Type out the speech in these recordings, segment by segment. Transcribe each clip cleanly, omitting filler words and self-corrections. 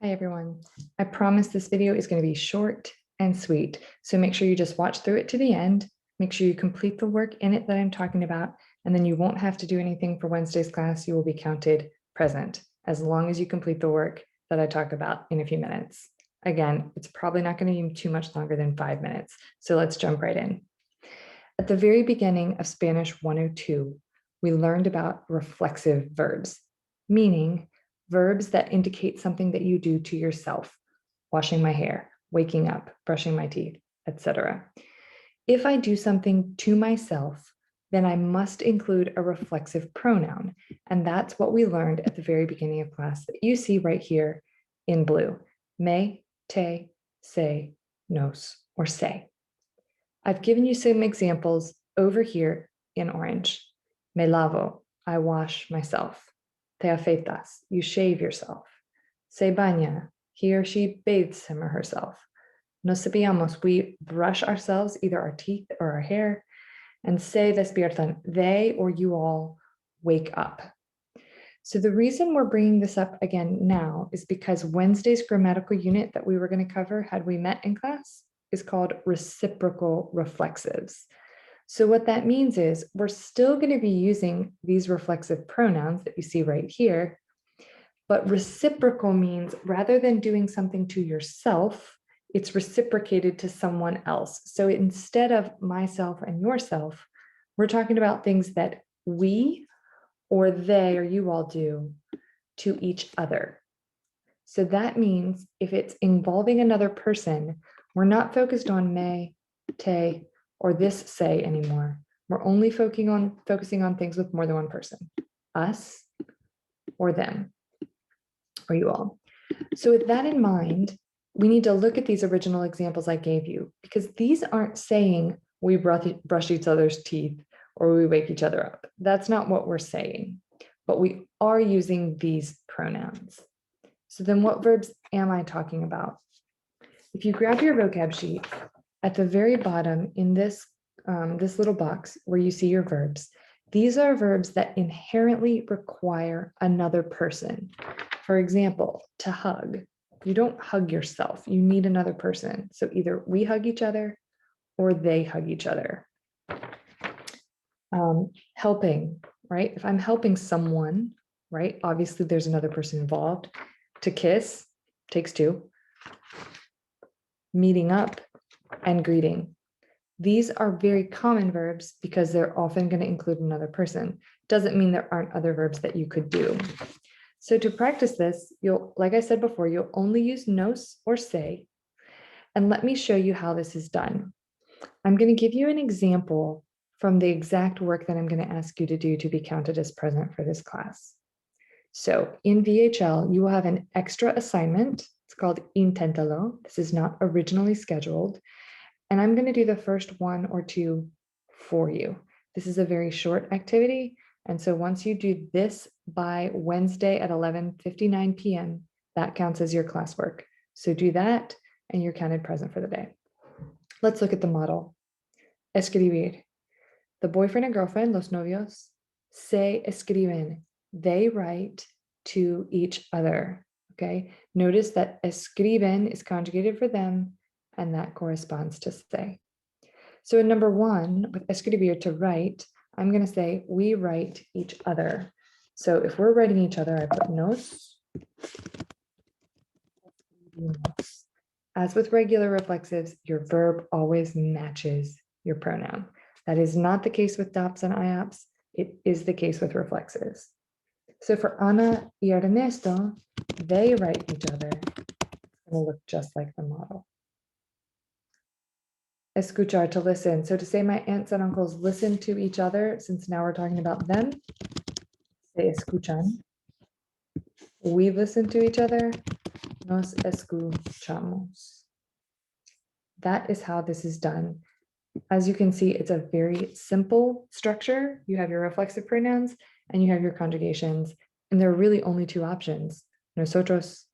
Hi everyone. I promise this video is going to be short and sweet, so make sure you just watch through it to the end. Make sure you complete the work in it that I'm talking about, and then you won't have to do anything for Wednesday's class. You will be counted present as long as you complete the work that I talk about in a few minutes. Again, it's probably not going to be too much longer than 5 minutes, so let's jump right in. At the very beginning of Spanish 102, we learned about reflexive verbs, meaning verbs that indicate something that you do to yourself: washing my hair, waking up, brushing my teeth, etc. If I do something to myself, then I must include a reflexive pronoun. And that's what we learned at the very beginning of class that you see right here in blue: me, te, se, nos, or say. I've given you some examples over here in orange. Me lavo, I wash myself. Te afeitas, you shave yourself. Se baña, he or she bathes him or herself. Nos cepillamos, we brush ourselves, either our teeth or our hair. And se despiertan, they or you all wake up. So the reason we're bringing this up again now is because Wednesday's grammatical unit that we were going to cover had we met in class is called reciprocal reflexives. So what that means is we're still going to be using these reflexive pronouns that you see right here, but reciprocal means rather than doing something to yourself, it's reciprocated to someone else. So instead of myself and yourself, we're talking about things that we or they or you all do to each other. So that means if it's involving another person, we're not focused on me, te, or this say anymore. We're only focusing on things with more than one person: us or them or you all. So with that in mind, we need to look at these original examples I gave you, because these aren't saying we brush each other's teeth or we wake each other up. That's not what we're saying, but we are using these pronouns. So then what verbs am I talking about? If you grab your vocab sheet, at the very bottom in this little box where you see your verbs, these are verbs that inherently require another person. For example, to hug. You don't hug yourself, you need another person. So either we hug each other or they hug each other. Helping, right? If I'm helping someone, right? Obviously there's another person involved. To kiss takes two. Meeting up and greeting. These are very common verbs because they're often going to include another person. Doesn't mean there aren't other verbs that you could do. So to practice this, like I said before, you'll only use nos or say. And let me show you how this is done. I'm going to give you an example from the exact work that I'm going to ask you to do to be counted as present for this class. So in VHL, you will have an extra assignment. It's called Inténtalo. This is not originally scheduled. And I'm going to do the first one or two for you. This is a very short activity. And so once you do this by Wednesday at 11:59 p.m., that counts as your classwork. So do that and you're counted present for the day. Let's look at the model. Escribir. The boyfriend and girlfriend, los novios, se escriben. They write to each other. Okay. Notice that escriben is conjugated for them, and that corresponds to say. So in number one, with escribir, to write, I'm going to say we write each other. So if we're writing each other, I put nos. As with regular reflexives, your verb always matches your pronoun. That is not the case with DOPS and IOPS. It is the case with reflexives. So for Ana y Ernesto, they write each other. It's going to look just like the model. Escuchar, to listen. So to say my aunts and uncles listen to each other, since now we're talking about them, se escuchan. We listen to each other, nos escuchamos. That is how this is done. As you can see, it's a very simple structure. You have your reflexive pronouns and you have your conjugations, and there are really only two options: nosotros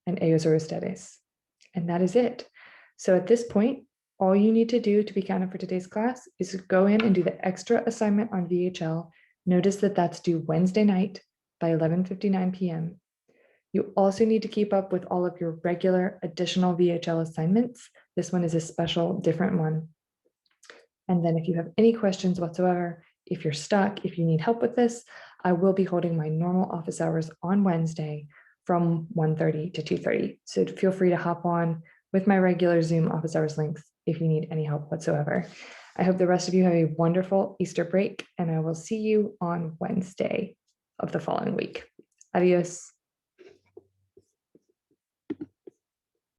and ellos or ustedes. And that is it. So at this point, all you need to do to be counted for today's class is go in and do the extra assignment on VHL. Notice that that's due Wednesday night by 11:59 p.m. You also need to keep up with all of your regular additional VHL assignments. This one is a special, different one. And then if you have any questions whatsoever, if you're stuck, if you need help with this, I will be holding my normal office hours on Wednesday from 1:30 to 2:30. So feel free to hop on with my regular Zoom office hours links if you need any help whatsoever. I hope the rest of you have a wonderful Easter break, and I will see you on Wednesday of the following week. Adios.